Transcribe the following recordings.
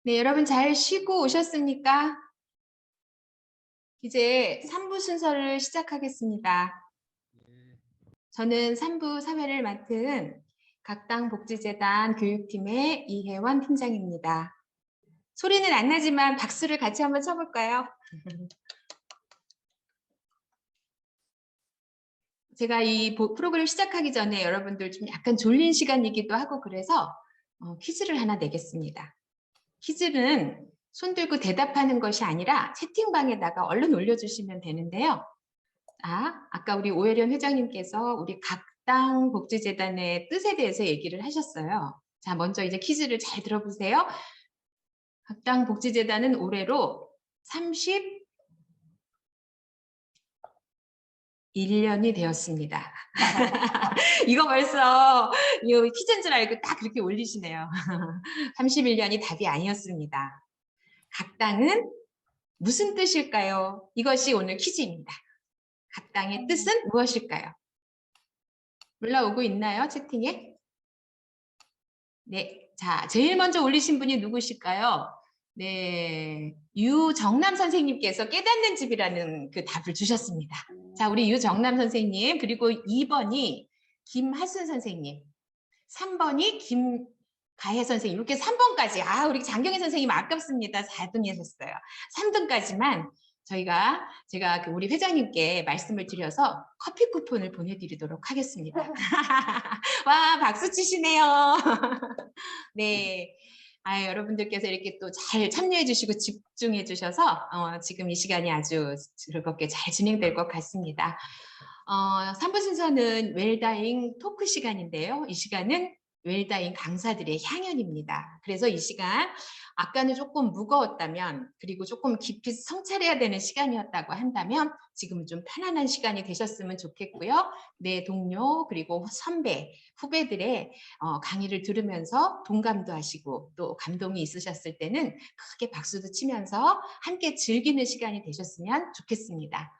네, 여러분 잘 쉬고 오셨습니까? 이제 3부 순서를 시작하겠습니다. 저는 3부 사회를 맡은 각당복지재단 교육팀의 이혜원 팀장입니다. 소리는 안 나지만 박수를 같이 한번 쳐볼까요? 제가 이 프로그램 시작하기 전에 여러분들 좀 약간 졸린 시간이기도 하고 그래서 퀴즈를 하나 내겠습니다. 퀴즈는 손 들고 대답하는 것이 아니라 채팅방에다가 얼른 올려주시면 되는데요. 아까 우리 오혜련 회장님께서 우리 각당 복지재단의 뜻에 대해서 얘기를 하셨어요. 자, 먼저 이제 퀴즈를 잘 들어보세요. 각당 복지재단은 올해로 31년이 되었습니다. 이거 벌써 이 퀴즈인 줄 알고 딱 그렇게 올리시네요. 31년이 답이 아니었습니다. 각당은 무슨 뜻일까요? 이것이 오늘 퀴즈입니다. 각당의 뜻은 무엇일까요? 올라오고 있나요? 채팅에? 네. 자, 제일 먼저 올리신 분이 누구실까요? 네. 유정남 선생님께서 깨닫는 집이라는 그 답을 주셨습니다. 자, 우리 유정남 선생님, 그리고 2번이 김하순 선생님, 3번이 김가혜 선생님, 이렇게 3번까지. 우리 장경희 선생님 아깝습니다. 4등이셨어요. 3등까지만 제가 우리 회장님께 말씀을 드려서 커피 쿠폰을 보내드리도록 하겠습니다. 와, 박수 치시네요. 네. 여러분들께서 이렇게 또 잘 참여해 주시고 집중해 주셔서 지금 이 시간이 아주 즐겁게 잘 진행될 것 같습니다. 3부 순서는 웰다잉 토크 시간인데요. 이 시간은 웰다잉 강사들의 향연입니다. 그래서 이 시간 아까는 조금 무거웠다면 그리고 조금 깊이 성찰해야 되는 시간이었다고 한다면 지금 좀 편안한 시간이 되셨으면 좋겠고요. 내 동료 그리고 선배, 후배들의 강의를 들으면서 동감도 하시고 또 감동이 있으셨을 때는 크게 박수도 치면서 함께 즐기는 시간이 되셨으면 좋겠습니다.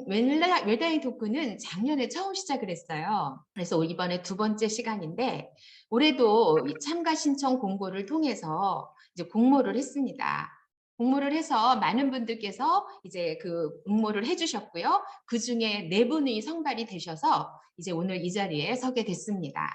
웰다잉 토크는 작년에 처음 시작을 했어요. 그래서 이번에 두 번째 시간인데 올해도 이 참가 신청 공고를 통해서 이제 공모를 했습니다. 공모를 해서 많은 분들께서 이제 그 응모를 해주셨고요. 그 중에 4분이 선발이 되셔서 이제 오늘 이 자리에 서게 됐습니다.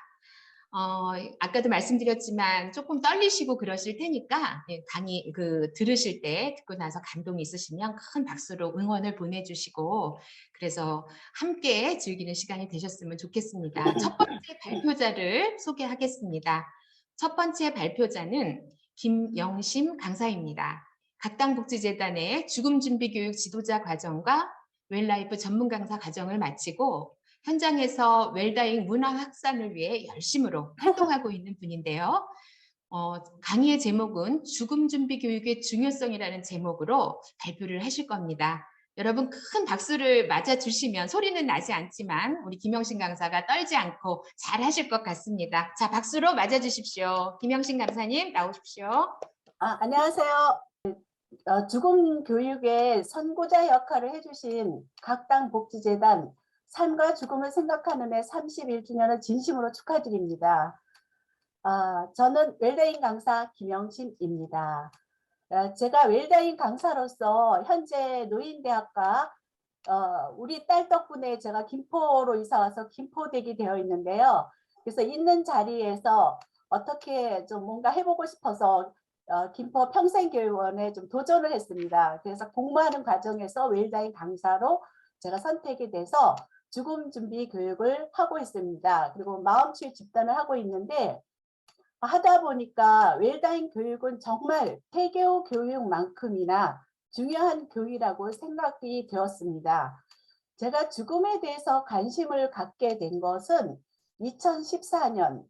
아까도 말씀드렸지만 조금 떨리시고 그러실 테니까 강의 들으실 때 듣고 나서 감동이 있으시면 큰 박수로 응원을 보내주시고 그래서 함께 즐기는 시간이 되셨으면 좋겠습니다. 첫 번째 발표자를 소개하겠습니다. 첫 번째 발표자는 김영심 강사입니다. 각당복지재단의 죽음준비교육 지도자 과정과 웰라이프 전문 강사 과정을 마치고 현장에서 웰다잉 문화 확산을 위해 열심으로 활동하고 있는 분인데요. 강의의 제목은 죽음 준비 교육의 중요성이라는 제목으로 발표를 하실 겁니다. 여러분 큰 박수를 맞아주시면 소리는 나지 않지만 우리 김영신 강사가 떨지 않고 잘 하실 것 같습니다. 자, 박수로 맞아주십시오. 김영신 강사님 나오십시오. 안녕하세요. 죽음 교육의 선구자 역할을 해주신 각당복지재단 삶과 죽음을 생각하는 해 31주년을 진심으로 축하드립니다. 저는 웰다잉 강사 김영심입니다. 제가 웰다잉 강사로서 현재 노인대학과 우리 딸 덕분에 제가 김포로 이사 와서 김포대기 되어 있는데요. 그래서 있는 자리에서 어떻게 좀 뭔가 해보고 싶어서 김포 평생교육원에 좀 도전을 했습니다. 그래서 공부하는 과정에서 웰다잉 강사로 제가 선택이 돼서 죽음 준비 교육을 하고 있습니다. 그리고 마음치유 집단을 하고 있는데 하다 보니까 웰다잉 교육은 정말 태교 교육만큼이나 중요한 교육이라고 생각이 되었습니다. 제가 죽음에 대해서 관심을 갖게 된 것은 2014년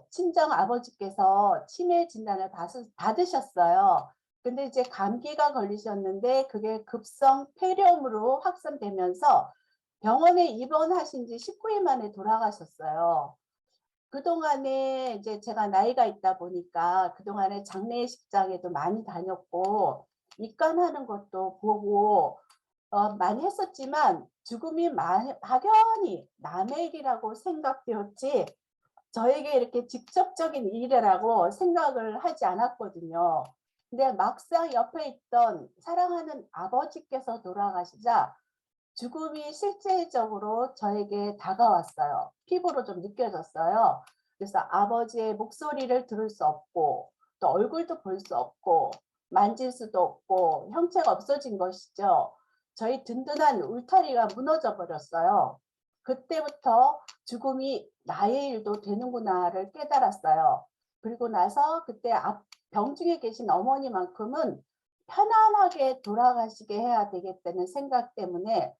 친정 아버지께서 치매 진단을 받으셨어요. 근데 이제 감기가 걸리셨는데 그게 급성 폐렴으로 확산되면서 병원에 입원하신 지 19일 만에 돌아가셨어요. 그동안에 이제 제가 나이가 있다 보니까 그동안에 장례식장에도 많이 다녔고 입관하는 것도 보고 많이 했었지만 죽음이 막연히 남의 일이라고 생각되었지 저에게 이렇게 직접적인 일이라고 생각을 하지 않았거든요. 근데 막상 옆에 있던 사랑하는 아버지께서 돌아가시자 죽음이 실제적으로 저에게 다가왔어요. 피부로 좀 느껴졌어요. 그래서 아버지의 목소리를 들을 수 없고 또 얼굴도 볼 수 없고 만질 수도 없고 형체가 없어진 것이죠. 저희 든든한 울타리가 무너져 버렸어요. 그때부터 죽음이 나의 일도 되는구나를 깨달았어요. 그리고 나서 그때 병중에 계신 어머니만큼은 편안하게 돌아가시게 해야 되겠다는 생각 때문에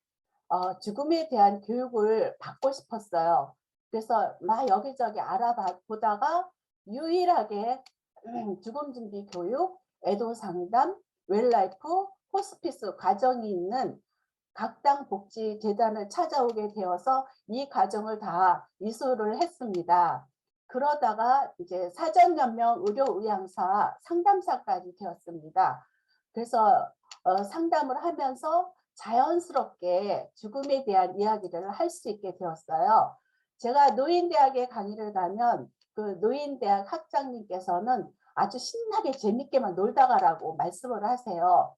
죽음에 대한 교육을 받고 싶었어요. 그래서 막 여기저기 알아보다가 유일하게 죽음 준비 교육, 애도 상담, 웰라이프, 호스피스 과정이 있는 각당 복지재단을 찾아오게 되어서 이 과정을 다 이수를 했습니다. 그러다가 이제 사전연명 의료의향사 상담사까지 되었습니다. 그래서 상담을 하면서 자연스럽게 죽음에 대한 이야기를 할 수 있게 되었어요. 제가 노인대학에 강의를 가면 그 노인대학 학장님께서는 아주 신나게 재밌게만 놀다 가라고 말씀을 하세요.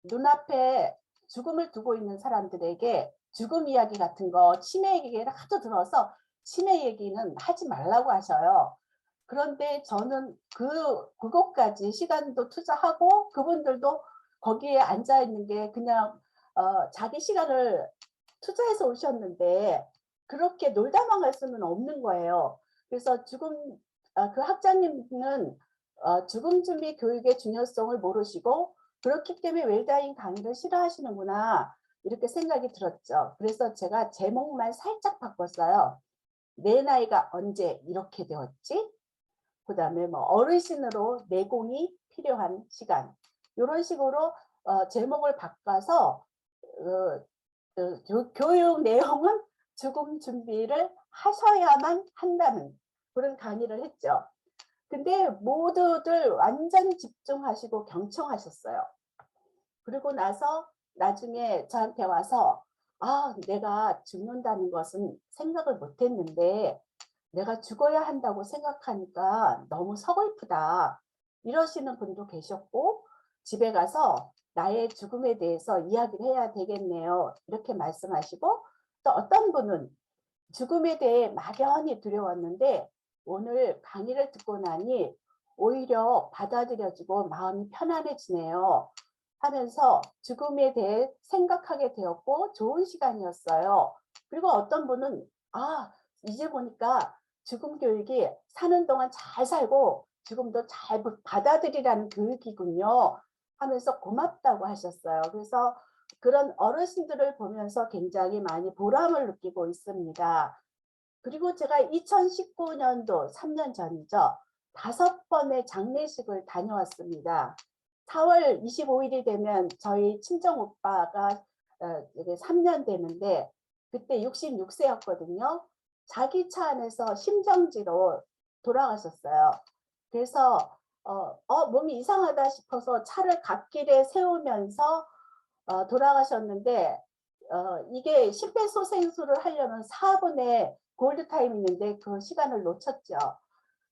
눈앞에 죽음을 두고 있는 사람들에게 죽음 이야기 같은 거, 치매 얘기를 하도 들어서 치매 얘기는 하지 말라고 하셔요. 그런데 저는 그것까지 시간도 투자하고 그분들도 거기에 앉아 있는 게 그냥 자기 시간을 투자해서 오셨는데 그렇게 놀다만 갈 수는 없는 거예요. 그래서 그 학장님은 죽음 준비 교육의 중요성을 모르시고 그렇기 때문에 웰다잉 강의를 싫어하시는구나 이렇게 생각이 들었죠. 그래서 제가 제목만 살짝 바꿨어요. 내 나이가 언제 이렇게 되었지? 그다음에 뭐 어르신으로 내공이 필요한 시간 이런 식으로 제목을 바꿔서 교육 내용은 죽음 준비를 하셔야만 한다는 그런 강의를 했죠. 근데 모두들 완전히 집중하시고 경청하셨어요. 그리고 나서 나중에 저한테 와서 내가 죽는다는 것은 생각을 못 했는데 내가 죽어야 한다고 생각하니까 너무 서글프다. 이러시는 분도 계셨고 집에 가서 나의 죽음에 대해서 이야기를 해야 되겠네요. 이렇게 말씀하시고 또 어떤 분은 죽음에 대해 막연히 두려웠는데 오늘 강의를 듣고 나니 오히려 받아들여지고 마음이 편안해지네요. 하면서 죽음에 대해 생각하게 되었고 좋은 시간이었어요. 그리고 어떤 분은 이제 보니까 죽음 교육이 사는 동안 잘 살고 죽음도 잘 받아들이라는 교육이군요 하면서 고맙다고 하셨어요. 그래서 그런 어르신들을 보면서 굉장히 많이 보람을 느끼고 있습니다. 그리고 제가 2019년도 3년 전이죠. 5번의 장례식을 다녀왔습니다. 4월 25일이 되면 저희 친정 오빠가 3년 되는데 그때 66세였거든요. 자기 차 안에서 심정지로 돌아가셨어요. 그래서 몸이 이상하다 싶어서 차를 갓길에 세우면서 돌아가셨는데 이게 심폐소생술을 하려면 4분의 골드타임이 있는데 그 시간을 놓쳤죠.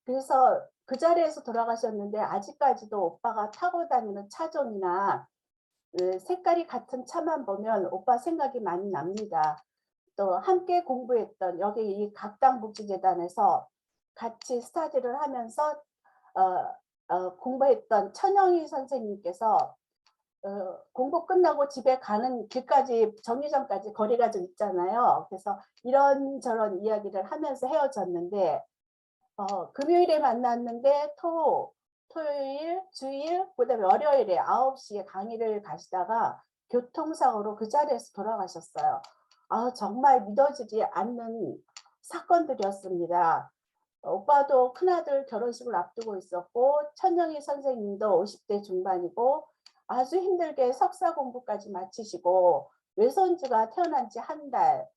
그래서 그 자리에서 돌아가셨는데 아직까지도 오빠가 타고 다니는 차종이나 색깔이 같은 차만 보면 오빠 생각이 많이 납니다. 또 함께 공부했던 여기 이 각당복지재단에서 같이 스터디를 하면서 공부했던 천영희 선생님께서 공부 끝나고 집에 가는 길까지 정류장까지 거리가 좀 있잖아요. 그래서 이런저런 이야기를 하면서 헤어졌는데 금요일에 만났는데 토요일, 주일, 그다음에 월요일에 9시에 강의를 가시다가 교통사고로 그 자리에서 돌아가셨어요. 정말 믿어지지 않는 사건들이었습니다. 오빠도 큰아들 결혼식을 앞두고 있었고 천영희 선생님도 50대 중반이고 아주 힘들게 석사 공부까지 마치시고 외손주가 태어난 지 한 달.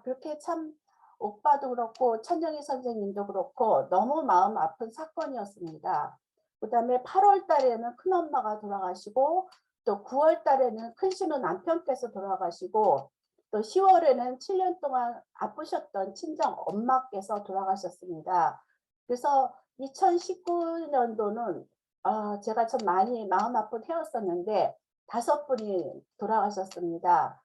그렇게 참 오빠도 그렇고 천정희 선생님도 그렇고 너무 마음 아픈 사건이었습니다. 그다음에 8월 달에는 큰엄마가 돌아가시고 또 9월 달에는 큰신우 남편께서 돌아가시고 또 10월에는 7년 동안 아프셨던 친정 엄마께서 돌아가셨습니다. 그래서 2019년도는 제가 좀 많이 마음 아픈 해였었는데 5분이 돌아가셨습니다.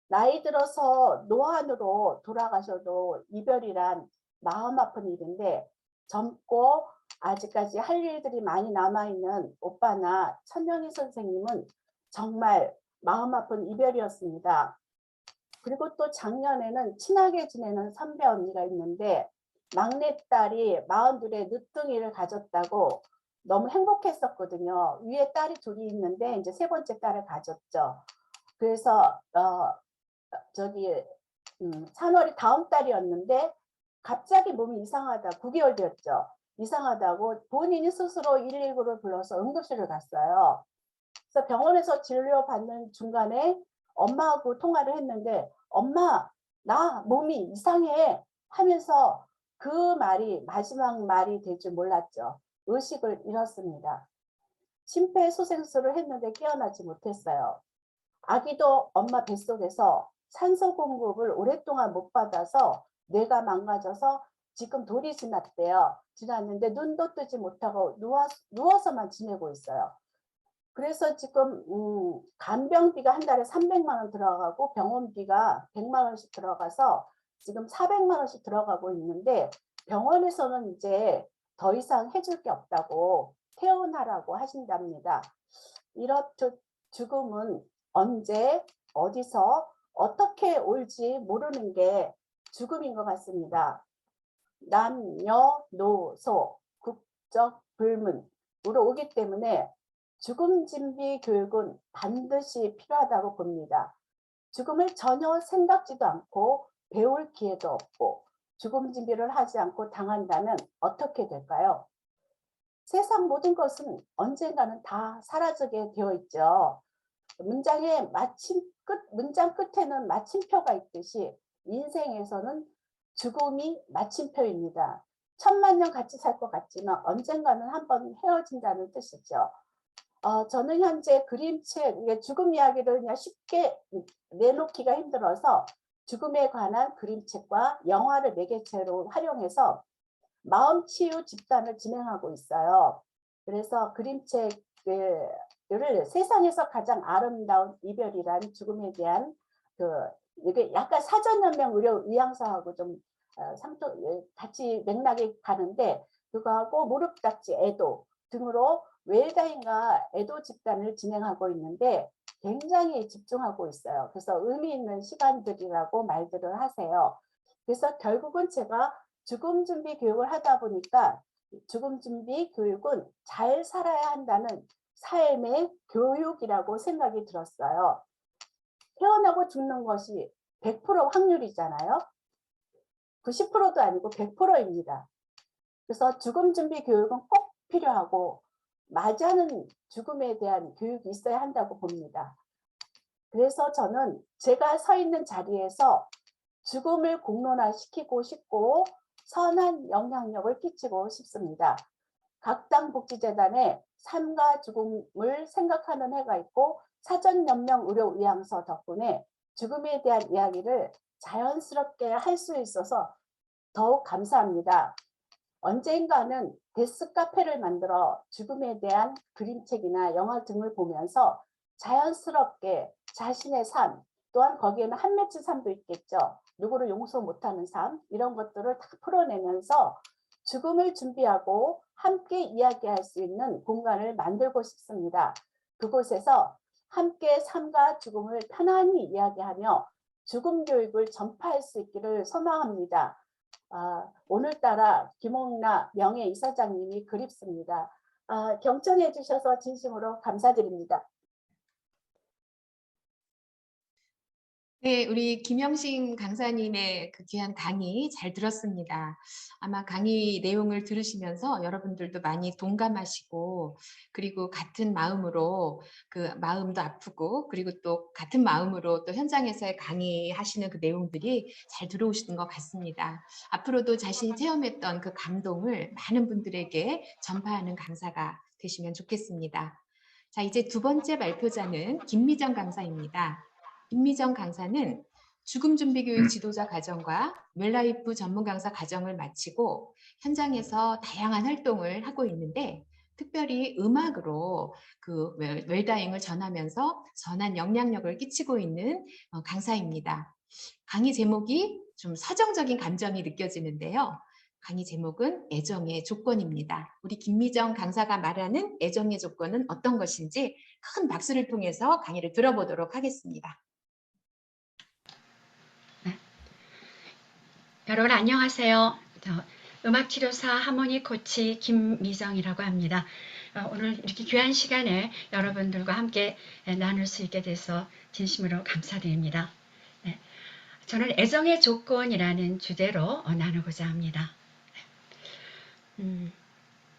나이 들어서 노안으로 돌아가셔도 이별이란 마음 아픈 일인데, 젊고 아직까지 할 일들이 많이 남아있는 오빠나 천영희 선생님은 정말 마음 아픈 이별이었습니다. 그리고 또 작년에는 친하게 지내는 선배 언니가 있는데, 막내딸이 42에 늦둥이를 가졌다고 너무 행복했었거든요. 위에 딸이 둘이 있는데 이제 3번째 딸을 가졌죠. 그래서 저기 3월이 다음 달이었는데 갑자기 몸이 이상하다, 9개월 되었죠. 이상하다고 본인이 스스로 119를 불러서 응급실을 갔어요. 그래서 병원에서 진료받는 중간에 엄마하고 통화를 했는데, 엄마 나 몸이 이상해 하면서 그 말이 마지막 말이 될 줄 몰랐죠. 의식을 잃었습니다. 심폐소생술을 했는데 깨어나지 못했어요. 아기도 엄마 뱃속에서 산소 공급을 오랫동안 못 받아서 뇌가 망가져서 지금 돌이 지났는데 눈도 뜨지 못하고 누워서만 지내고 있어요. 그래서 지금 간병비가 한 달에 300만 원 들어가고 병원비가 100만 원씩 들어가서 지금 400만 원씩 들어가고 있는데, 병원에서는 이제 더 이상 해줄 게 없다고 퇴원하라고 하신답니다. 이렇듯 죽음은 언제 어디서 어떻게 올지 모르는 게 죽음인 것 같습니다. 남녀노소 국적 불문으로 오기 때문에 죽음 준비 교육은 반드시 필요하다고 봅니다. 죽음을 전혀 생각지도 않고 배울 기회도 없고 죽음 준비를 하지 않고 당한다면 어떻게 될까요? 세상 모든 것은 언젠가는 다 사라지게 되어 있죠. 문장 끝에는 마침표가 있듯이 인생에서는 죽음이 마침표입니다. 천만 년 같이 살 것 같지만 언젠가는 한번 헤어진다는 뜻이죠. 저는 현재 그림책, 죽음 이야기를 그냥 쉽게 내놓기가 힘들어서 죽음에 관한 그림책과 영화를 매개체로 활용해서 마음치유 집단을 진행하고 있어요. 그래서 그림책을 세상에서 가장 아름다운 이별이란 죽음에 대한 이게 약간 사전연명 의료 의향서하고 좀 같이 맥락이 가는데, 그거하고 무릎딱지 애도 등으로 웰다인과 애도 집단을 진행하고 있는데 굉장히 집중하고 있어요. 그래서 의미 있는 시간들이라고 말들을 하세요. 그래서 결국은 제가 죽음 준비 교육을 하다 보니까 죽음 준비 교육은 잘 살아야 한다는 삶의 교육이라고 생각이 들었어요. 태어나고 죽는 것이 100% 확률이잖아요. 90%도 아니고 100%입니다. 그래서 죽음 준비 교육은 꼭 필요하고 맞이하는 죽음에 대한 교육이 있어야 한다고 봅니다. 그래서 저는 제가 서 있는 자리에서 죽음을 공론화시키고 싶고 선한 영향력을 끼치고 싶습니다. 각 당 복지재단에 삶과 죽음을 생각하는 해가 있고 사전연명 의료의향서 덕분에 죽음에 대한 이야기를 자연스럽게 할 수 있어서 더욱 감사합니다. 언젠가는 데스 카페를 만들어 죽음에 대한 그림책이나 영화 등을 보면서 자연스럽게 자신의 삶, 또한 거기에는 한 맺힌 삶도 있겠죠. 누구를 용서 못하는 삶, 이런 것들을 다 풀어내면서 죽음을 준비하고 함께 이야기할 수 있는 공간을 만들고 싶습니다. 그곳에서 함께 삶과 죽음을 편안히 이야기하며 죽음 교육을 전파할 수 있기를 소망합니다. 오늘따라 김홍나 명예이사장님이 그립습니다. 경청해 주셔서 진심으로 감사드립니다. 네, 우리 김영신 강사님의 그 귀한 강의 잘 들었습니다. 아마 강의 내용을 들으시면서 여러분들도 많이 동감하시고, 그리고 같은 마음으로 그 마음도 아프고, 그리고 또 같은 마음으로 또 현장에서의 강의하시는 그 내용들이 잘 들어오시는 것 같습니다. 앞으로도 자신이 체험했던 그 감동을 많은 분들에게 전파하는 강사가 되시면 좋겠습니다. 자, 이제 두 번째 발표자는 김미정 강사입니다. 김미정 강사는 죽음 준비 교육 지도자 과정과 웰라이프 전문 강사 과정을 마치고 현장에서 다양한 활동을 하고 있는데 특별히 음악으로 그 웰다잉을 전하면서 선한 영향력을 끼치고 있는 강사입니다. 강의 제목이 좀 서정적인 감정이 느껴지는데요. 강의 제목은 애정의 조건입니다. 우리 김미정 강사가 말하는 애정의 조건은 어떤 것인지 큰 박수를 통해서 강의를 들어보도록 하겠습니다. 네. 여러분 안녕하세요. 음악치료사 하모니 코치 김미정이라고 합니다. 오늘 이렇게 귀한 시간에 여러분들과 함께 나눌 수 있게 돼서 진심으로 감사드립니다. 네. 저는 애정의 조건이라는 주제로 나누고자 합니다.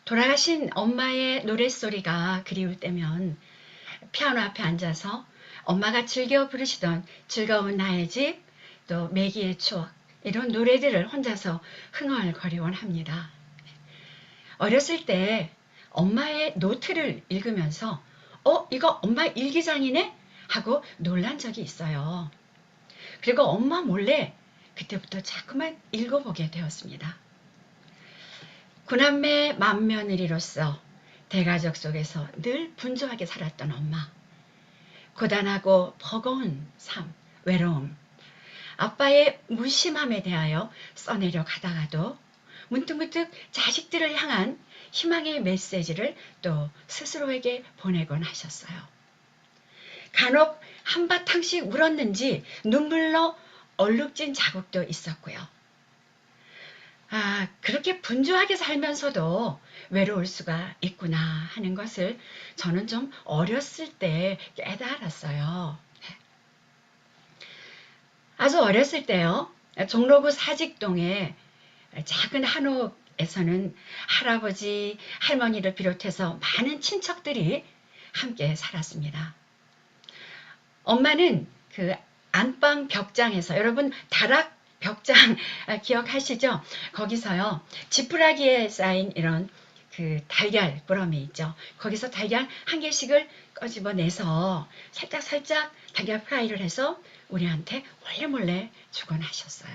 돌아가신 엄마의 노랫소리가 그리울 때면 피아노 앞에 앉아서 엄마가 즐겨 부르시던 즐거운 나의 집, 또 매기의 추억 이런 노래들을 혼자서 흥얼거리곤 합니다. 어렸을 때 엄마의 노트를 읽으면서 이거 엄마 일기장이네? 하고 놀란 적이 있어요. 그리고 엄마 몰래 그때부터 자꾸만 읽어보게 되었습니다. 구남매 맏며느리로서 대가족 속에서 늘 분주하게 살았던 엄마. 고단하고 버거운 삶, 외로움, 아빠의 무심함에 대하여 써내려 가다가도 문득문득 자식들을 향한 희망의 메시지를 또 스스로에게 보내곤 하셨어요. 간혹 한바탕씩 울었는지 눈물로 얼룩진 자국도 있었고요. 그렇게 분주하게 살면서도 외로울 수가 있구나 하는 것을 저는 좀 어렸을 때 깨달았어요. 아주 어렸을 때요. 종로구 사직동에 작은 한옥에서는 할아버지, 할머니를 비롯해서 많은 친척들이 함께 살았습니다. 엄마는 그 안방 벽장에서 여러분 다락 벽장 기억하시죠? 거기서요. 지푸라기에 쌓인 이런 그 달걀 꾸러미 있죠. 거기서 달걀 한 개씩을 꺼집어내서 살짝 달걀 프라이를 해서 우리한테 몰래 주곤 하셨어요.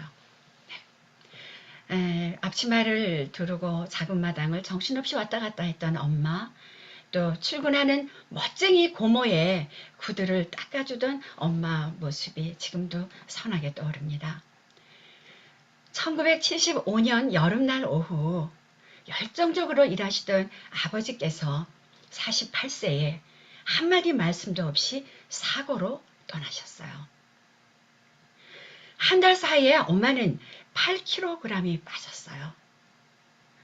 앞치마를 두르고 작은 마당을 정신없이 왔다 갔다 했던 엄마, 또 출근하는 멋쟁이 고모의 구두를 닦아주던 엄마 모습이 지금도 선하게 떠오릅니다. 1975년 여름날 오후 열정적으로 일하시던 아버지께서 48세에 한마디 말씀도 없이 사고로 떠나셨어요. 한 달 사이에 엄마는 8kg이 빠졌어요.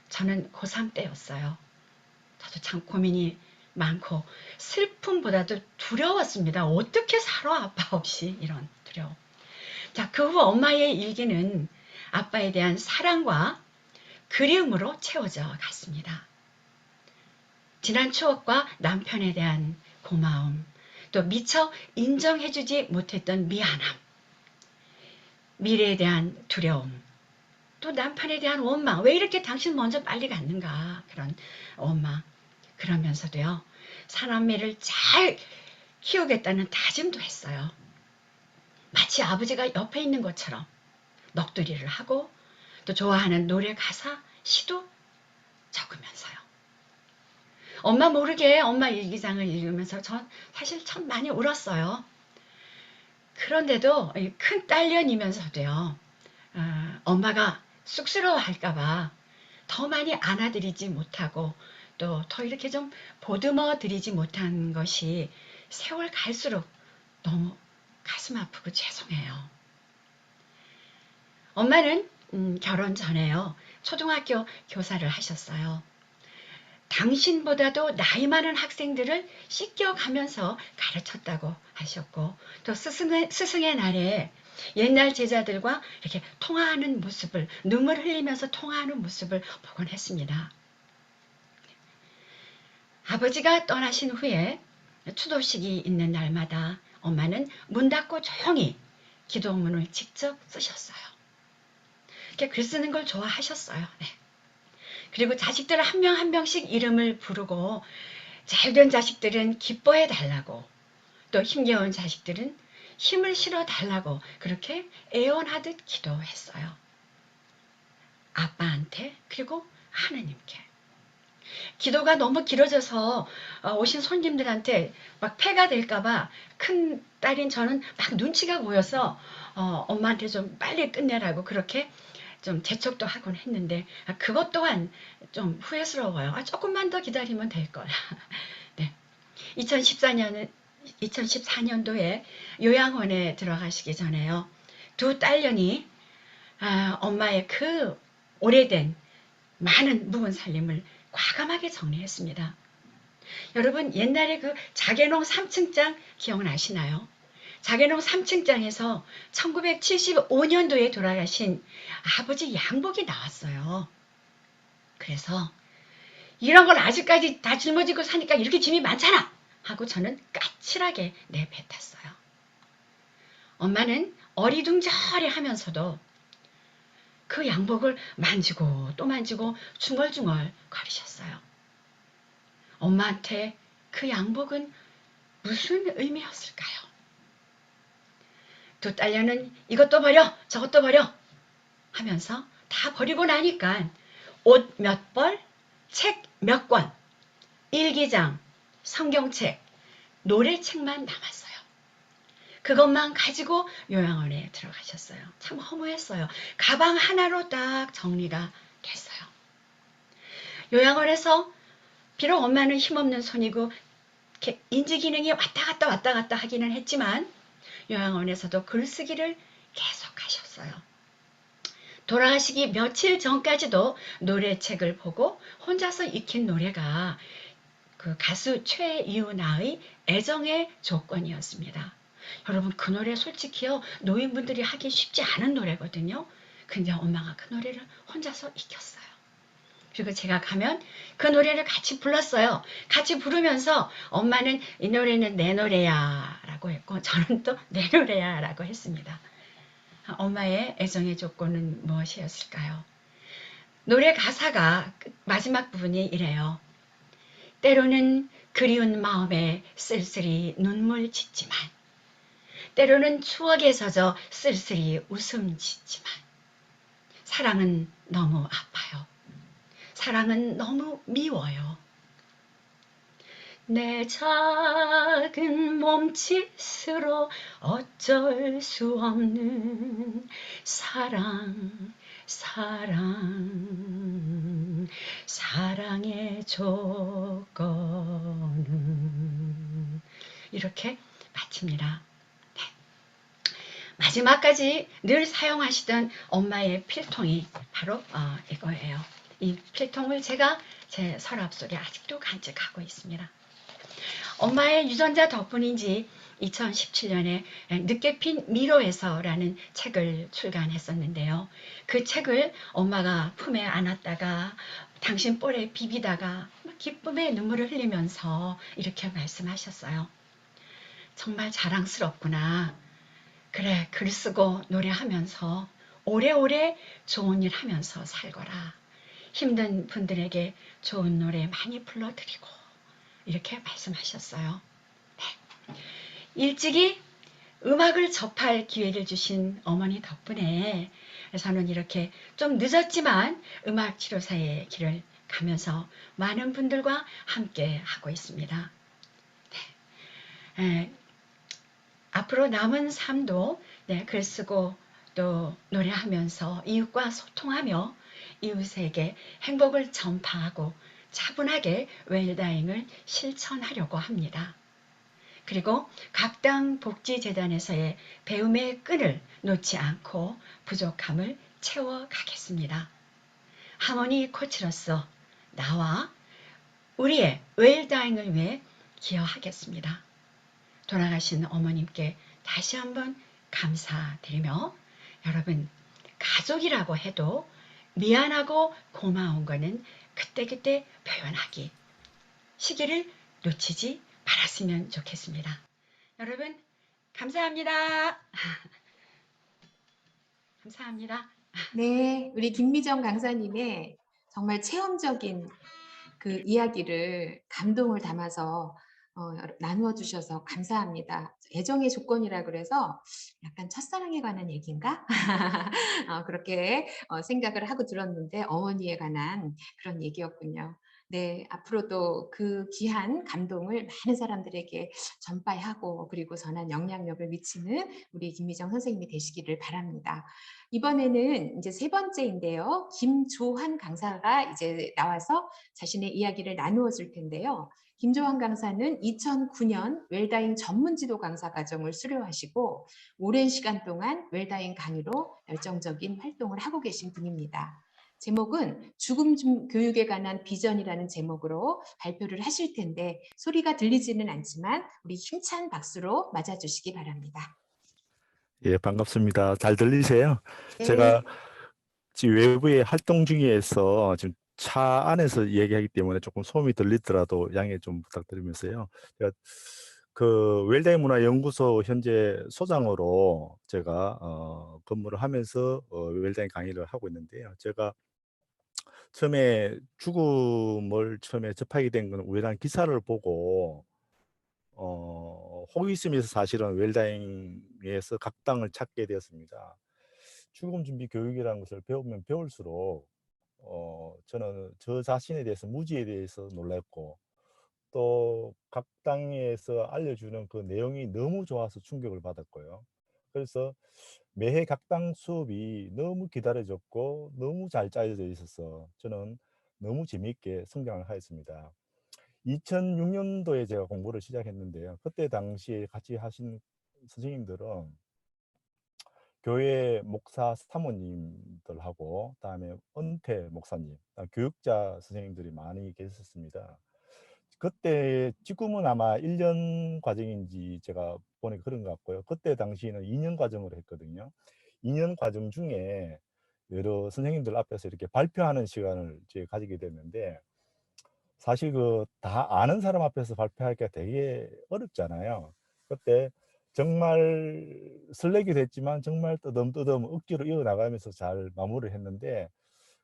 저는 고3 때였어요. 저도 참 고민이 많고 슬픔보다도 두려웠습니다. 어떻게 살아 아빠 없이 이런 두려움. 자, 그 후 엄마의 일기는 아빠에 대한 사랑과 그리움으로 채워져 갔습니다. 지난 추억과 남편에 대한 고마움, 또 미처 인정해주지 못했던 미안함, 미래에 대한 두려움, 또 남편에 대한 원망, 왜 이렇게 당신 먼저 빨리 갔는가 그런 원망. 그러면서도요, 사남매를 잘 키우겠다는 다짐도 했어요. 마치 아버지가 옆에 있는 것처럼 넋두리를 하고 또 좋아하는 노래 가사, 시도 적으면서요. 엄마 모르게 엄마 일기장을 읽으면서 전 사실 참 많이 울었어요. 그런데도 큰 딸년이면서도요. 엄마가 쑥스러워할까봐 더 많이 안아드리지 못하고 또 더 이렇게 좀 보듬어 드리지 못한 것이 세월 갈수록 너무 가슴 아프고 죄송해요. 엄마는 결혼 전에요. 초등학교 교사를 하셨어요. 당신보다도 나이 많은 학생들을 씻겨가면서 가르쳤다고 하셨고 또 스승의 날에 옛날 제자들과 이렇게 통화하는 모습을 눈물 흘리면서 통화하는 모습을 보곤 했습니다. 아버지가 떠나신 후에 추도식이 있는 날마다 엄마는 문 닫고 조용히 기도문을 직접 쓰셨어요. 이렇게 글 쓰는 걸 좋아하셨어요. 네. 그리고 자식들 한 명 한 명씩 이름을 부르고 잘된 자식들은 기뻐해 달라고 또 힘겨운 자식들은 힘을 실어 달라고 그렇게 애원하듯 기도했어요. 아빠한테 그리고 하느님께. 기도가 너무 길어져서 오신 손님들한테 막 폐가 될까봐 큰 딸인 저는 막 눈치가 보여서 엄마한테 좀 빨리 끝내라고 그렇게 좀 재촉도 하곤 했는데 그것 또한 좀 후회스러워요. 조금만 더 기다리면 될 걸. 네. 2014년도에 요양원에 들어가시기 전에요. 두 딸년이 엄마의 그 오래된 많은 묵은 살림을 과감하게 정리했습니다. 여러분 옛날에 그 자개농 3층장 기억나시나요? 자개농 3층장에서 1975년도에 돌아가신 아버지 양복이 나왔어요. 그래서 이런 걸 아직까지 다 짊어지고 사니까 이렇게 짐이 많잖아 하고 저는 까칠하게 내뱉었어요. 엄마는 어리둥절해 하면서도 그 양복을 만지고 또 만지고 중얼중얼 거리셨어요. 엄마한테 그 양복은 무슨 의미였을까요? 두 딸녀는 이것도 버려 저것도 버려 하면서 다 버리고 나니까 옷 몇 벌, 책 몇 권, 일기장, 성경책, 노래책만 남았어요. 그것만 가지고 요양원에 들어가셨어요. 참 허무했어요. 가방 하나로 딱 정리가 됐어요. 요양원에서 비록 엄마는 힘없는 손이고 인지 기능이 왔다 갔다 하기는 했지만 요양원에서도 글쓰기를 계속하셨어요. 돌아가시기 며칠 전까지도 노래책을 보고 혼자서 익힌 노래가 그 가수 최유나의 애정의 조건이었습니다. 여러분 그 노래 솔직히요 노인분들이 하기 쉽지 않은 노래거든요. 근데 엄마가 그 노래를 혼자서 익혔어요. 그리고 제가 가면 그 노래를 같이 불렀어요. 같이 부르면서 엄마는 이 노래는 내 노래야 라고 했고 저는 또 내 노래야 라고 했습니다. 엄마의 애정의 조건은 무엇이었을까요? 노래 가사가 마지막 부분이 이래요. 때로는 그리운 마음에 쓸쓸히 눈물 짓지만 때로는 추억에 젖어 쓸쓸히 웃음 짓지만 사랑은 너무 아파요. 사랑은 너무 미워요. 내 작은 몸짓으로 어쩔 수 없는 사랑, 사랑의 조건은 이렇게 마칩니다. 네. 마지막까지 늘 사용하시던 엄마의 필통이 바로 이거예요. 이 필통을 제가 제 서랍 속에 아직도 간직하고 있습니다. 엄마의 유전자 덕분인지 2017년에 늦게 핀 미로에서라는 책을 출간했었는데요. 그 책을 엄마가 품에 안았다가 당신 볼에 비비다가 기쁨의 눈물을 흘리면서 이렇게 말씀하셨어요. 정말 자랑스럽구나. 그래, 글 쓰고 노래하면서 오래오래 좋은 일 하면서 살거라. 힘든 분들에게 좋은 노래 많이 불러드리고 이렇게 말씀하셨어요. 네. 일찍이 음악을 접할 기회를 주신 어머니 덕분에 저는 이렇게 좀 늦었지만 음악 치료사의 길을 가면서 많은 분들과 함께 하고 있습니다. 네. 앞으로 남은 삶도 글 쓰고 또 노래하면서 이웃과 소통하며 이웃에게 행복을 전파하고 차분하게 웰다잉을 실천하려고 합니다. 그리고 각당 복지재단에서의 배움의 끈을 놓지 않고 부족함을 채워가겠습니다. 하모니 코치로서 나와 우리의 웰다잉을 위해 기여하겠습니다. 돌아가신 어머님께 다시 한번 감사드리며 여러분 가족이라고 해도 미안하고 고마운 거는 그때그때 표현하기 시기를 놓치지 말았으면 좋겠습니다. 여러분 감사합니다. 감사합니다. 네, 우리 김미정 강사님의 정말 체험적인 그 이야기를 감동을 담아서 나누어 주셔서 감사합니다. 애정의 조건이라 그래서 약간 첫사랑에 관한 얘기인가? 그렇게 생각을 하고 들었는데 어머니에 관한 그런 얘기였군요. 네, 앞으로도 그 귀한 감동을 많은 사람들에게 전파하고 그리고 선한 영향력을 미치는 우리 김미정 선생님이 되시기를 바랍니다. 이번에는 이제 세 번째인데요. 김조한 강사가 이제 나와서 자신의 이야기를 나누어 줄 텐데요. 김조한 강사는 2009년 웰다잉 전문 지도 강사 과정을 수료하시고 오랜 시간 동안 웰다잉 강의로 열정적인 활동을 하고 계신 분입니다. 제목은 죽음 교육에 관한 비전이라는 제목으로 발표를 하실 텐데 소리가 들리지는 않지만 우리 힘찬 박수로 맞아주시기 바랍니다. 예, 반갑습니다. 잘 들리세요? 네. 제가 지금 외부에 활동 중에서 지금 차 안에서 얘기하기 때문에 조금 소음이 들리더라도 양해 좀 부탁드리면서요. 제가 그 웰다잉 문화연구소 현재 소장으로 제가 근무를 하면서 웰다잉 강의를 하고 있는데요. 제가 처음에 죽음을 처음에 접하게 된 건 우연한 기사를 보고 호기심에서 사실은 웰다잉에서 각당을 찾게 되었습니다. 죽음 준비 교육이라는 것을 배우면 배울수록 저는 저 자신에 대해서 무지에 대해서 놀랐고 또 각당에서 알려주는 그 내용이 너무 좋아서 충격을 받았고요. 그래서 매해 각당 수업이 너무 기다려졌고 너무 잘 짜여져 있어서 저는 너무 재미있게 성장을 하였습니다. 2006년도에 제가 공부를 시작했는데요. 그때 당시에 같이 하신 선생님들은 교회 목사 사모님들하고 그다음에 은퇴 목사님, 교육자 선생님들이 많이 계셨습니다. 그때 지금은 아마 1년 과정인지 제가 보니까 그런 것 같고요. 그때 당시에는 2년 과정으로 했거든요. 2년 과정 중에 여러 선생님들 앞에서 이렇게 발표하는 시간을 이제 가지게 됐는데 사실 그 다 아는 사람 앞에서 발표하기가 되게 어렵잖아요. 그때 정말 설레기도 했지만 정말 뜨듬뜨듬 억지로 이어나가면서 잘 마무리를 했는데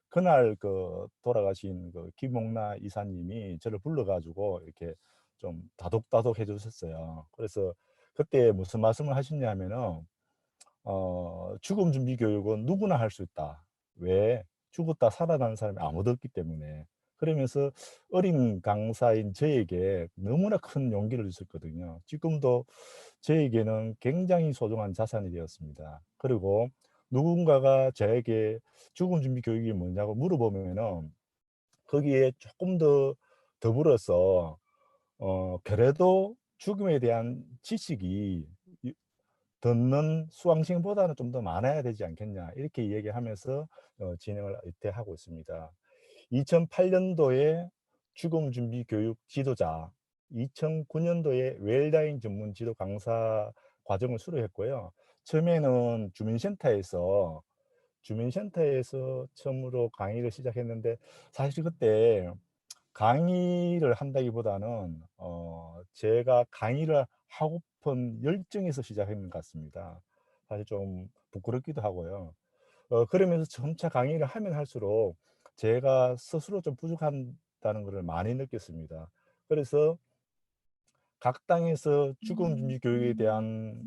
그날 그 돌아가신 그 김옥나 이사님이 저를 불러가지고 이렇게 좀 다독다독 해주셨어요. 그래서 그때 무슨 말씀을 하셨냐면은 죽음 준비 교육은 누구나 할 수 있다. 왜? 죽었다 살아나는 사람이 아무도 없기 때문에. 그러면서 어린 강사인 저에게 너무나 큰 용기를 주셨거든요. 지금도 저에게는 굉장히 소중한 자산이 되었습니다. 그리고 누군가가 저에게 죽음 준비 교육이 뭐냐고 물어보면은 거기에 조금 더 더불어서 그래도 죽음에 대한 지식이 듣는 수강생보다는 좀 더 많아야 되지 않겠냐 이렇게 얘기하면서 진행을 이때 하고 있습니다. 2008년도에 죽음 준비 교육 지도자, 2009년도에 웰다잉 전문 지도 강사 과정을 수료했고요. 처음에는 주민센터에서 처음으로 강의를 시작했는데 사실 그때 강의를 한다기보다는 제가 강의를 하고픈 열정에서 시작한 것 같습니다. 사실 좀 부끄럽기도 하고요. 그러면서 점차 강의를 하면 할수록 제가 스스로 좀 부족하다는 것을 많이 느꼈습니다. 그래서 각 당에서 죽음 준비 교육에 대한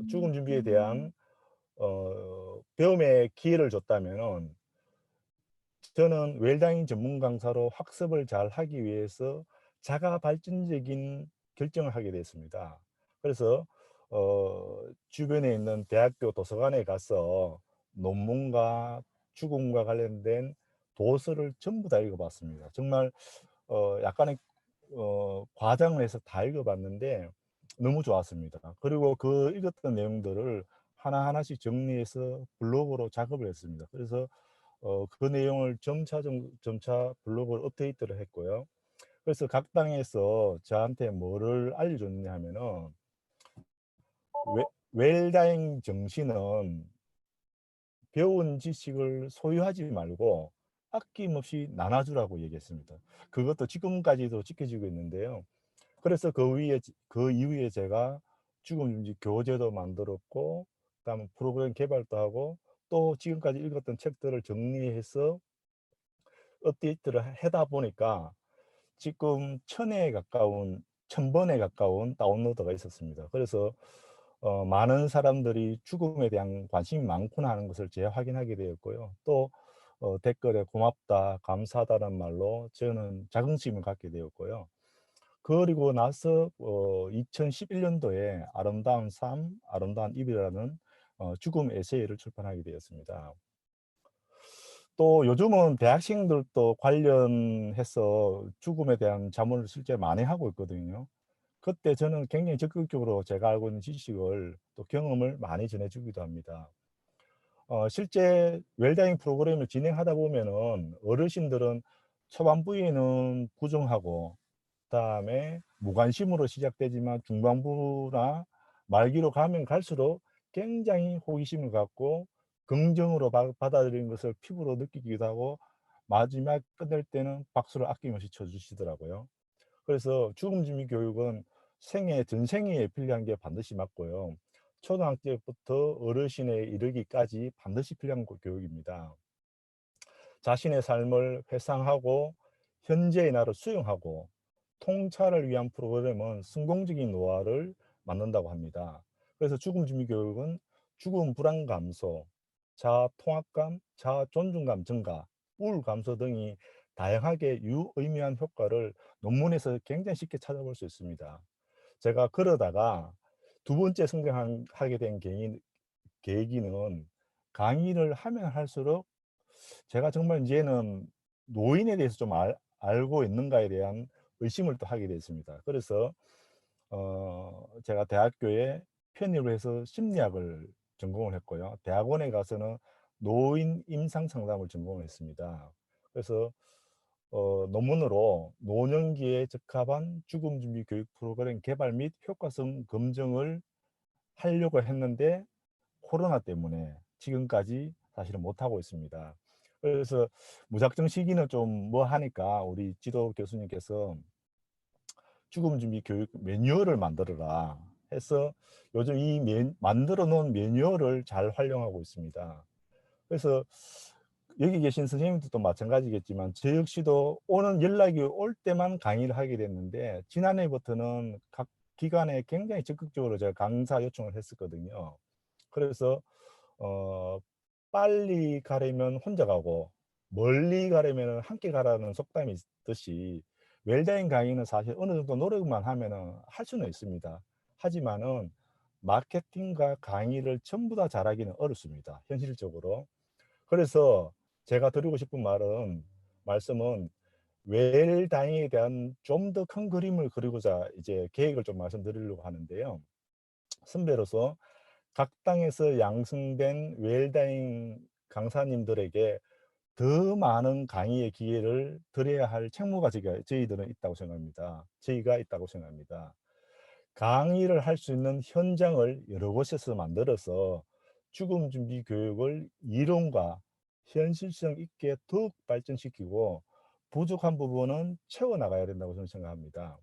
죽음 준비에 대한 배움의 기회를 줬다면은 저는 웰다잉 전문 강사로 학습을 잘 하기 위해서 자가 발전적인 결정을 하게 됐습니다. 그래서 주변에 있는 대학교 도서관에 가서 논문과 죽음과 관련된 도서를 전부 다 읽어봤습니다. 정말 약간의 과장을 해서 다 읽어봤는데 너무 좋았습니다. 그리고 그 읽었던 내용들을 하나하나씩 정리해서 블로그로 작업을 했습니다. 그래서 그 내용을 점차 블로그를 업데이트를 했고요. 그래서 각 당에서 저한테 뭐를 알려줬냐 하면은 웰다잉 정신은 배운 지식을 소유하지 말고 아낌없이 나눠주라고 얘기했습니다. 그것도 지금까지도 지켜지고 있는데요. 그래서 그 이후에 제가 죽음 준비 교재도 만들었고, 그다음에 프로그램 개발도 하고, 또 지금까지 읽었던 책들을 정리해서 업데이트를 하다 보니까 지금 1000번에 가까운 다운로드가 있었습니다. 그래서 많은 사람들이 죽음에 대한 관심이 많구나 하는 것을 재확인하게 되었고요. 또 댓글에 고맙다, 감사하다는 말로 저는 자긍심을 갖게 되었고요. 그리고 나서 2011년도에 아름다운 삶, 아름다운 입이라는 죽음 에세이를 출판하게 되었습니다. 또 요즘은 대학생들도 관련해서 죽음에 대한 자문을 실제 많이 하고 있거든요. 그때 저는 굉장히 적극적으로 제가 알고 있는 지식을 또 경험을 많이 전해주기도 합니다. 실제 웰다잉 프로그램을 진행하다 보면은 어르신들은 초반부에는 부정하고 그다음에 무관심으로 시작되지만 중반부나 말기로 가면 갈수록 굉장히 호기심을 갖고 긍정으로 받아들이는 것을 피부로 느끼기도 하고 마지막 끝낼 때는 박수를 아낌없이 쳐주시더라고요. 그래서 죽음 준비 교육은 생애, 전생에 필요한 게 반드시 맞고요. 초등학교 때부터 어르신에 이르기까지 반드시 필요한 교육입니다. 자신의 삶을 회상하고 현재의 나를 수용하고 통찰을 위한 프로그램은 성공적인 노화를 만든다고 합니다. 그래서 죽음 준비 교육은 죽음 불안 감소, 자아 통합감, 자아 존중감 증가, 우울 감소 등이 다양하게 유의미한 효과를 논문에서 굉장히 쉽게 찾아볼 수 있습니다. 제가 그러다가 두 번째 성장하게 된 계기는 강의를 하면 할수록 제가 정말 이제는 노인에 대해서 좀 알고 있는가에 대한 의심을 또 하게 됐습니다. 그래서 제가 대학교에 편입을 해서 심리학을 전공을 했고요. 대학원에 가서는 노인 임상 상담을 전공을 했습니다. 그래서 논문으로 노년기에 적합한 죽음 준비 교육 프로그램 개발 및 효과성 검증을 하려고 했는데 코로나 때문에 지금까지 사실은 못하고 있습니다. 그래서 무작정 시기는 좀 뭐 하니까 우리 지도 교수님께서 죽음 준비 교육 매뉴얼을 만들어라 해서 요즘 이 만들어 놓은 매뉴얼을 잘 활용하고 있습니다. 그래서 여기 계신 선생님들도 마찬가지겠지만 저 역시도 오는 연락이 올 때만 강의를 하게 됐는데 지난해부터는 각 기관에 굉장히 적극적으로 제가 강사 요청을 했었거든요. 그래서 어, 빨리 가려면 혼자 가고 멀리 가려면 함께 가라는 속담이 있듯이 웰다잉 강의는 사실 어느 정도 노력만 하면은 할 수는 있습니다. 하지만은 마케팅과 강의를 전부 다 잘하기는 어렵습니다. 현실적으로. 그래서 제가 드리고 싶은 말씀은 웰다잉에 대한 좀 더 큰 그림을 그리고자 이제 계획을 좀 말씀드리려고 하는데요. 선배로서 각 당에서 양성된 웰다잉 강사님들에게 더 많은 강의의 기회를 드려야 할 책무가 저희들은 있다고 생각합니다. 저희가 있다고 생각합니다. 강의를 할 수 있는 현장을 여러 곳에서 만들어서 죽음 준비 교육을 이론과 현실성 있게 더욱 발전시키고 부족한 부분은 채워나가야 된다고 저는 생각합니다.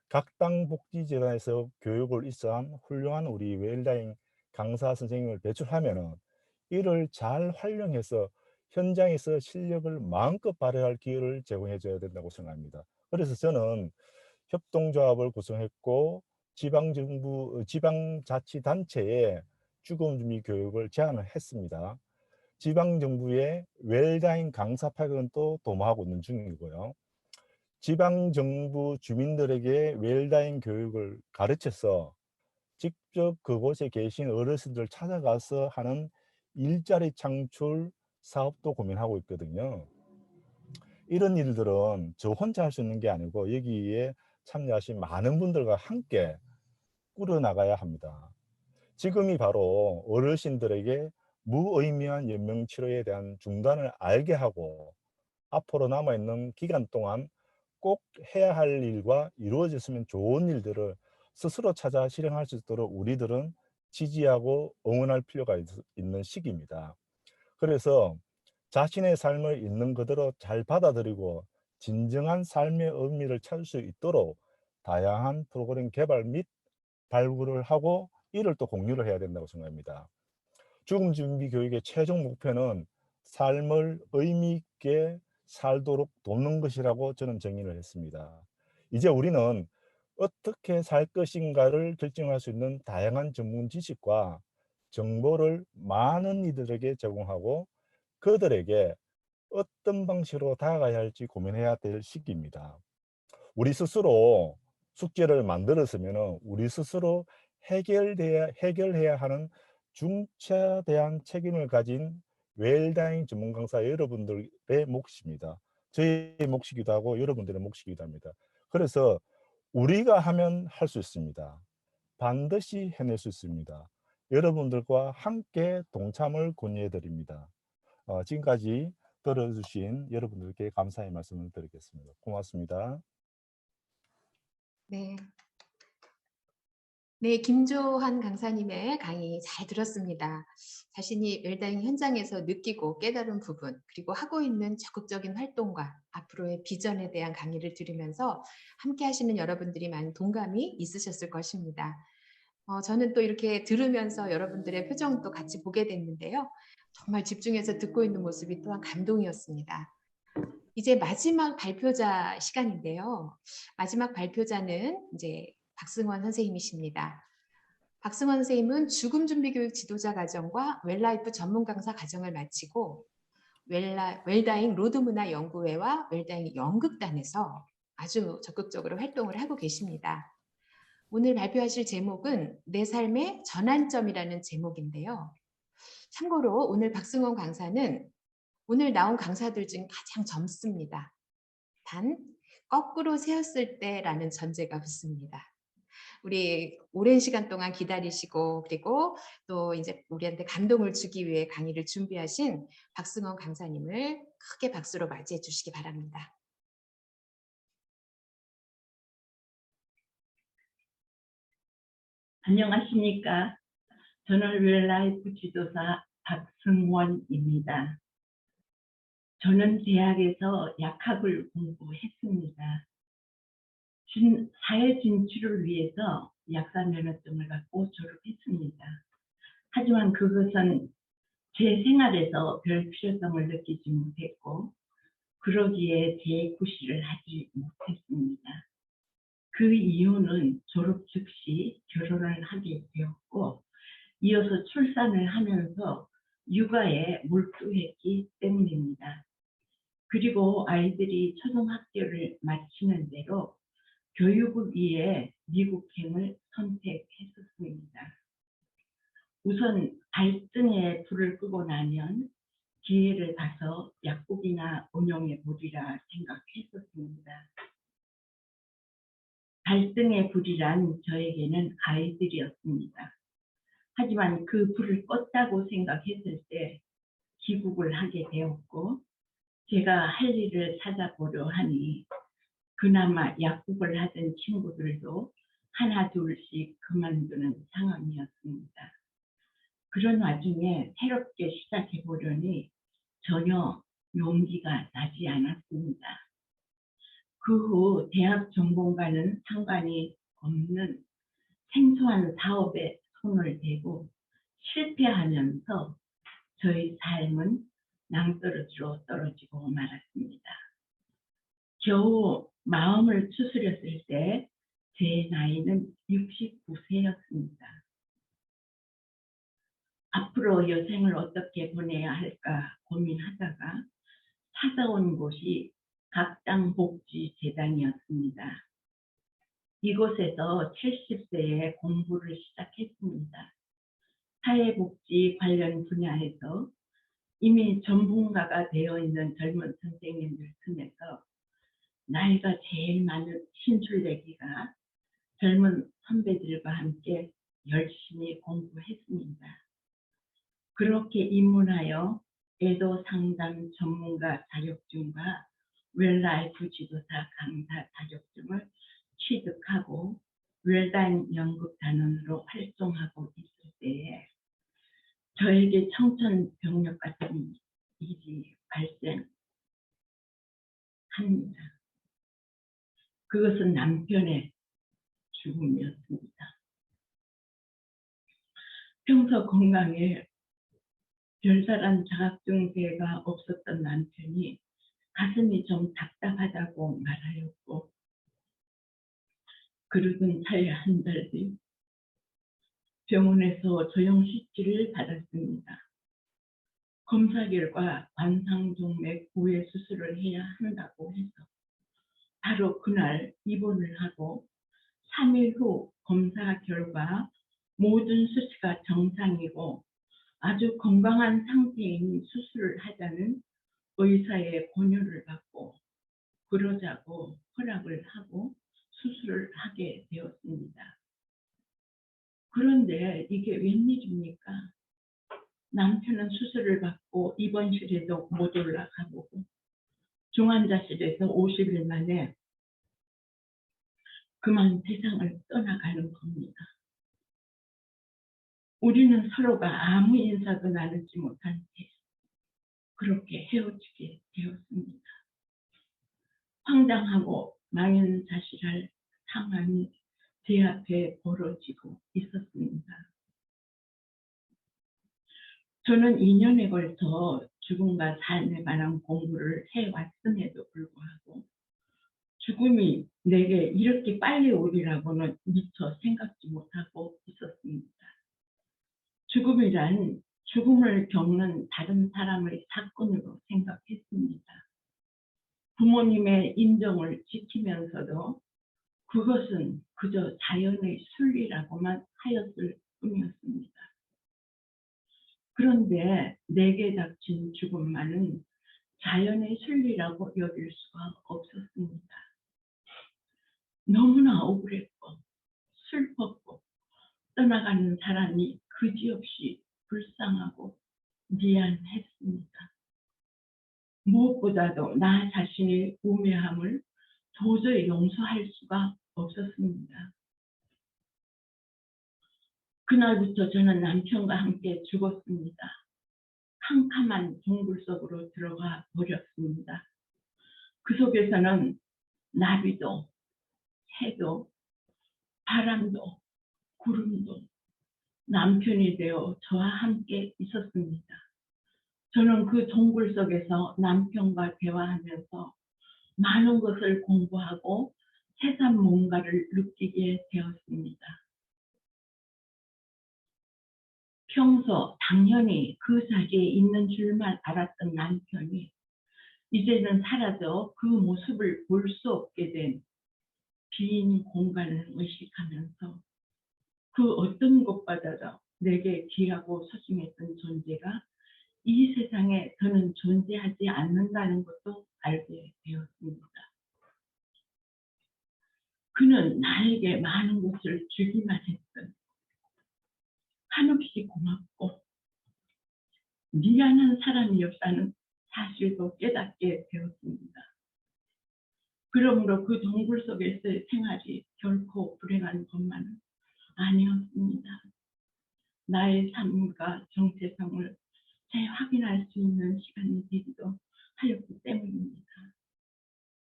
각 당 복지재단에서 교육을 입수한 훌륭한 우리 웰다잉 강사 선생님을 배출하면은 이를 잘 활용해서 현장에서 실력을 마음껏 발휘할 기회를 제공해 줘야 된다고 생각합니다. 그래서 저는 협동조합을 구성했고 지방정부, 지방자치단체에 죽음준비 교육을 제안을 했습니다. 지방정부의 웰다잉 강사 파견은 또 도모하고 있는 중이고요. 지방정부 주민들에게 웰다잉 교육을 가르쳐서 직접 그곳에 계신 어르신들 찾아가서 하는 일자리 창출 사업도 고민하고 있거든요. 이런 일들은 저 혼자 할 수 있는 게 아니고 여기에 참여하신 많은 분들과 함께 꾸려나가야 합니다. 지금이 바로 어르신들에게 무의미한 연명치료에 대한 중단을 알게 하고 앞으로 남아있는 기간 동안 꼭 해야 할 일과 이루어졌으면 좋은 일들을 스스로 찾아 실행할 수 있도록 우리들은 지지하고 응원할 필요가 있는 시기입니다. 그래서 자신의 삶을 있는 그대로 잘 받아들이고 진정한 삶의 의미를 찾을 수 있도록 다양한 프로그램 개발 및 발굴을 하고 이를 또 공유를 해야 된다고 생각합니다. 죽음 준비 교육의 최종 목표는 삶을 의미 있게 살도록 돕는 것이라고 저는 정의를 했습니다. 이제 우리는 어떻게 살 것인가를 결정할 수 있는 다양한 전문 지식과 정보를 많은 이들에게 제공하고 그들에게 어떤 방식으로 다가가야 할지 고민해야 될 시기입니다. 우리 스스로 숙제를 만들었으면 우리 스스로 해결해야 하는 중차대한 책임을 가진 웰다잉 전문 강사 여러분들의 몫입니다. 저의 몫이기도 하고 여러분들의 몫이기도 합니다. 그래서 우리가 하면 할 수 있습니다. 반드시 해낼 수 있습니다. 여러분들과 함께 동참을 권유해 드립니다. 지금까지 들어주신 여러분들께 감사의 말씀을 드리겠습니다. 고맙습니다. 네. 네, 김조한 강사님의 강의 잘 들었습니다. 자신이 웰다잉 현장에서 느끼고 깨달은 부분, 그리고 하고 있는 적극적인 활동과 앞으로의 비전에 대한 강의를 들으면서 함께 하시는 여러분들이 많은 동감이 있으셨을 것입니다. 저는 또 이렇게 들으면서 여러분들의 표정도 같이 보게 됐는데요. 정말 집중해서 듣고 있는 모습이 또한 감동이었습니다. 이제 마지막 발표자 시간인데요. 마지막 발표자는 이제 박승원 선생님이십니다. 박승원 선생님은 죽음 준비 교육 지도자 과정과 웰라이프 전문 강사 과정을 마치고 웰다잉 로드문화 연구회와 웰다잉 연극단에서 아주 적극적으로 활동을 하고 계십니다. 오늘 발표하실 제목은 내 삶의 전환점이라는 제목인데요. 참고로 오늘 박승원 강사는 오늘 나온 강사들 중 가장 젊습니다. 단 거꾸로 세었을 때라는 전제가 붙습니다. 우리 오랜 시간 동안 기다리시고 그리고 또 이제 우리한테 감동을 주기 위해 강의를 준비하신 박승원 강사님을 크게 박수로 맞이해 주시기 바랍니다. 안녕하십니까. 저는 웰라이프 지도사 박승원입니다. 저는 대학에서 약학을 공부했습니다. 사회 진출을 위해서 약사 면허증을 갖고 졸업했습니다. 하지만 그것은 제 생활에서 별 필요성을 느끼지 못했고 그러기에 재구시를 하지 못했습니다. 그 이유는 졸업 즉시 결혼을 하게 되었고 이어서 출산을 하면서 육아에 몰두했기 때문입니다. 그리고 아이들이 초등학교를 마치는 대로 교육을 위해 미국행을 선택했었습니다. 우선 갈등에 불을 끄고 나면 기회를 봐서 약국이나 운영해 보리라 생각했었습니다. 갈등의 불이란 저에게는 아이들이었습니다. 하지만 그 불을 껐다고 생각했을 때 귀국을 하게 되었고 제가 할 일을 찾아보려 하니 그나마 약국을 하던 친구들도 하나 둘씩 그만두는 상황이었습니다. 그런 와중에 새롭게 시작해 보려니 전혀 용기가 나지 않았습니다. 그 후 대학 전공과는 상관이 없는 생소한 사업에 손을 대고 실패하면서 저희 삶은 낭떠러지로 떨어지고 말았습니다. 겨우 마음을 추스렸을 때 제 나이는 69세였습니다. 앞으로 여생을 어떻게 보내야 할까 고민하다가 찾아온 곳이 각당복지재단이었습니다. 이곳에서 70세에 공부를 시작했습니다. 사회복지 관련 분야에서 이미 전문가가 되어 있는 젊은 선생님들 틈에서 나이가 제일 많은 신출내기가 젊은 선배들과 함께 열심히 공부했습니다. 그렇게 입문하여 애도 상담 전문가 자격증과 웰라이프 지도사 강사 자격증을 취득하고 웰다잉 연극단원으로 활동하고 있을 때에 저에게 청천벽력 같은 일이 발생합니다. 그것은 남편의 죽음이었습니다. 평소 건강에 별다른 자각증세가 없었던 남편이 가슴이 좀 답답하다고 말하였고 그러던 차에 한 달 뒤 병원에서 조영 CT를 받았습니다. 검사 결과 관상동맥 부외 수술을 해야 한다고 해서 바로 그날 입원을 하고 3일 후 검사 결과 모든 수치가 정상이고 아주 건강한 상태이니 수술을 하자는 의사의 권유를 받고 그러자고 허락을 하고 수술을 하게 되었습니다. 그런데 이게 웬일입니까? 남편은 수술을 받고 입원실에도 못 올라가고 중환자실에서 50일 만에 그만 세상을 떠나가는 겁니다. 우리는 서로가 아무 인사도 나누지 못한 채 그렇게 헤어지게 되었습니다. 황당하고 망연자실할 상황이 제 앞에 벌어지고 있었습니다. 저는 2년에 걸쳐 죽음과 삶에 관한 공부를 해왔음에도 불구하고 죽음이 내게 이렇게 빨리 오리라고는 미처 생각지 못하고 있었습니다. 죽음이란 죽음을 겪는 다른 사람의 사건으로 생각했습니다. 부모님의 인정을 지키면서도 그것은 그저 자연의 순리라고만 하였을 뿐이었습니다. 그런데 내게 닥친 죽음만은 자연의 순리라고 여길 수가 없었습니다. 너무나 억울했고 슬펐고 떠나가는 사람이 그지없이 불쌍하고 미안했습니다. 무엇보다도 나 자신의 우매함을 도저히 용서할 수가 없었습니다. 그날부터 저는 남편과 함께 죽었습니다. 캄캄한 동굴 속으로 들어가 버렸습니다. 그 속에서는 나비도, 해도, 바람도, 구름도 남편이 되어 저와 함께 있었습니다. 저는 그 동굴 속에서 남편과 대화하면서 많은 것을 공부하고 세상 뭔가를 느끼게 되었습니다. 평소 당연히 그 자리에 있는 줄만 알았던 남편이 이제는 사라져 그 모습을 볼 수 없게 된 빈 공간을 의식하면서 그 어떤 것보다도 내게 귀하고 소중했던 존재가 이 세상에 더는 존재하지 않는다는 것도 알게 되었습니다. 그는 나에게 많은 것을 주기만 했던 한없이 고맙고 미안한 사람이었다는 사실도 깨닫게 되었습니다. 그러므로 그 동굴 속에서의 생활이 결코 불행한 것만은 아니었습니다. 나의 삶과 정체성을 재확인할 수 있는 시간이 되기도 하였기 때문입니다.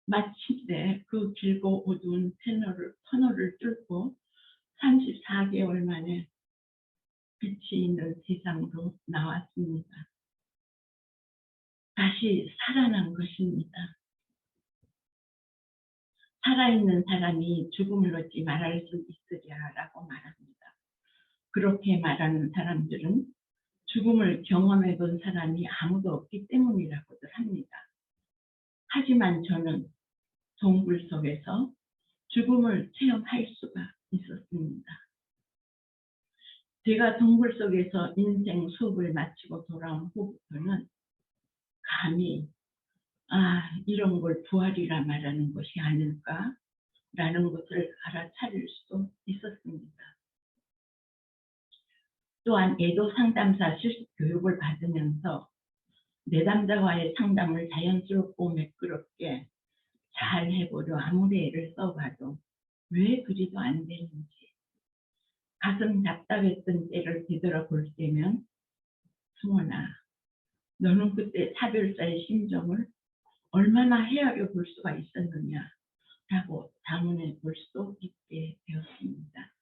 마침내 그 길고 어두운 터널을 뚫고 34개월 만에 빛이 있는 세상으로 나왔습니다. 다시 살아난 것입니다. 살아있는 사람이 죽음을 얻지 말할 수 있으랴라고 말합니다. 그렇게 말하는 사람들은 죽음을 경험해 본 사람이 아무도 없기 때문이라고들 합니다. 하지만 저는 동굴 속에서 죽음을 체험할 수가 있었습니다. 제가 동굴 속에서 인생 수업을 마치고 돌아온 후부터는 감히 이런 걸 부활이라 말하는 것이 아닐까라는 것을 알아차릴 수도 있었습니다. 또한 애도 상담사 실습 교육을 받으면서 내담자와의 상담을 자연스럽고 매끄럽게 잘 해보려 아무리 애를 써봐도 왜 그리도 안 되는지 가슴 답답했던 때를 되돌아볼 때면 승원아, 너는 그때 차별자의 심정을 얼마나 헤아려 볼 수가 있었느냐라고 자문해 볼 수도 있게 되었습니다.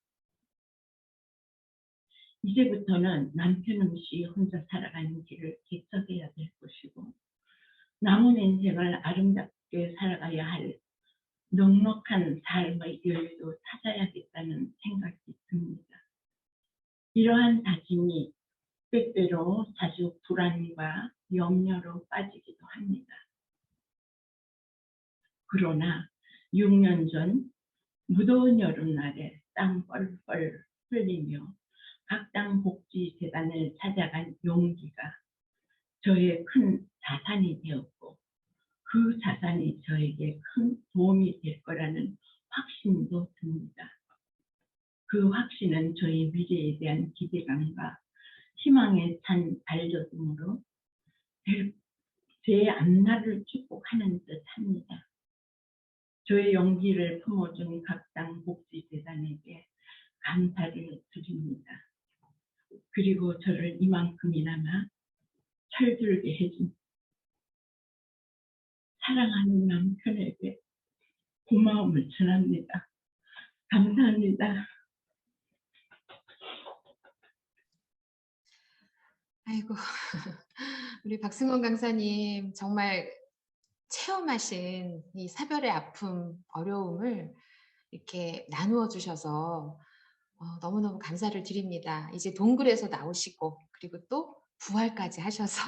이제부터는 남편 없이 혼자 살아가는 길을 개척해야 될 것이고 남은 인생을 아름답게 살아가야 할 넉넉한 삶의 여유도 찾아야겠다는 생각이 듭니다. 이러한 다짐이 때때로 자주 불안과 염려로 빠지기도 합니다. 그러나 6년 전 무더운 여름날에 땀 뻘뻘 흘리며 각당 복지재단을 찾아간 용기가 저의 큰 자산이 되었고 그 자산이 저에게 큰 도움이 될 거라는 확신도 듭니다. 그 확신은 저희 미래에 대한 기대감과 희망에 찬 반려동으로 제 앞날을 축복하는 듯합니다. 저의 용기를 품어준 각당 복지재단에게 감사를 드립니다. 그리고 저를 이만큼이나마 철들게 해준 사랑하는 남편에게 고마움을 전합니다. 감사합니다. 아이고, 우리 박승원 강사님 정말 체험하신 이 사별의 아픔, 어려움을 이렇게 나누어 주셔서 너무너무 감사를 드립니다. 이제 동굴에서 나오시고 그리고 또 부활까지 하셔서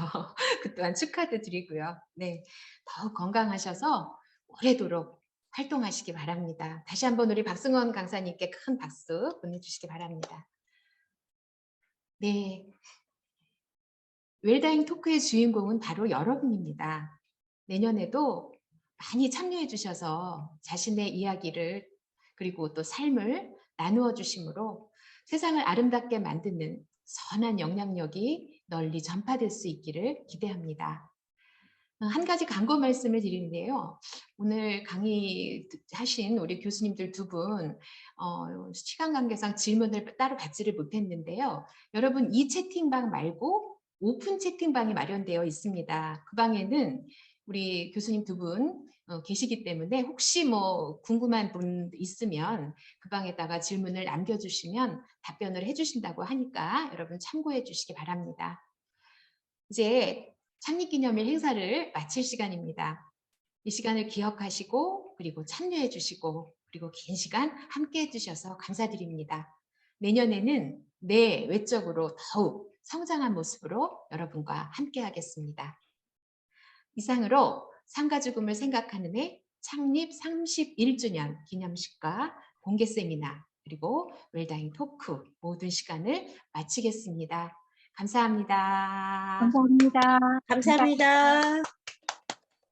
그 또한 축하도 드리고요. 네, 더욱 건강하셔서 오래도록 활동하시기 바랍니다. 다시 한번 우리 박승원 강사님께 큰 박수 보내주시기 바랍니다. 네, 웰다잉 토크의 주인공은 바로 여러분입니다. 내년에도 많이 참여해 주셔서 자신의 이야기를 그리고 또 삶을 나누어 주심으로 세상을 아름답게 만드는 선한 영향력이 널리 전파될 수 있기를 기대합니다. 한 가지 광고 말씀을 드리는데요. 오늘 강의하신 우리 교수님들 두 분 시간 관계상 질문을 따로 받지를 못했는데요. 여러분 이 채팅방 말고 오픈 채팅방이 마련되어 있습니다. 그 방에는 우리 교수님 두 분 계시기 때문에 혹시 뭐 궁금한 분 있으면 그 방에다가 질문을 남겨주시면 답변을 해주신다고 하니까 여러분 참고해 주시기 바랍니다. 이제 창립기념일 행사를 마칠 시간입니다. 이 시간을 기억하시고 그리고 참여해 주시고 그리고 긴 시간 함께 해주셔서 감사드립니다. 내년에는 내 외적으로 더욱 성장한 모습으로 여러분과 함께 하겠습니다. 이상으로 상가 죽음을 생각하는 해 창립 31주년 기념식과 공개 세미나 그리고 웰다잉 토크 모든 시간을 마치겠습니다. 감사합니다. 감사합니다. 감사합니다.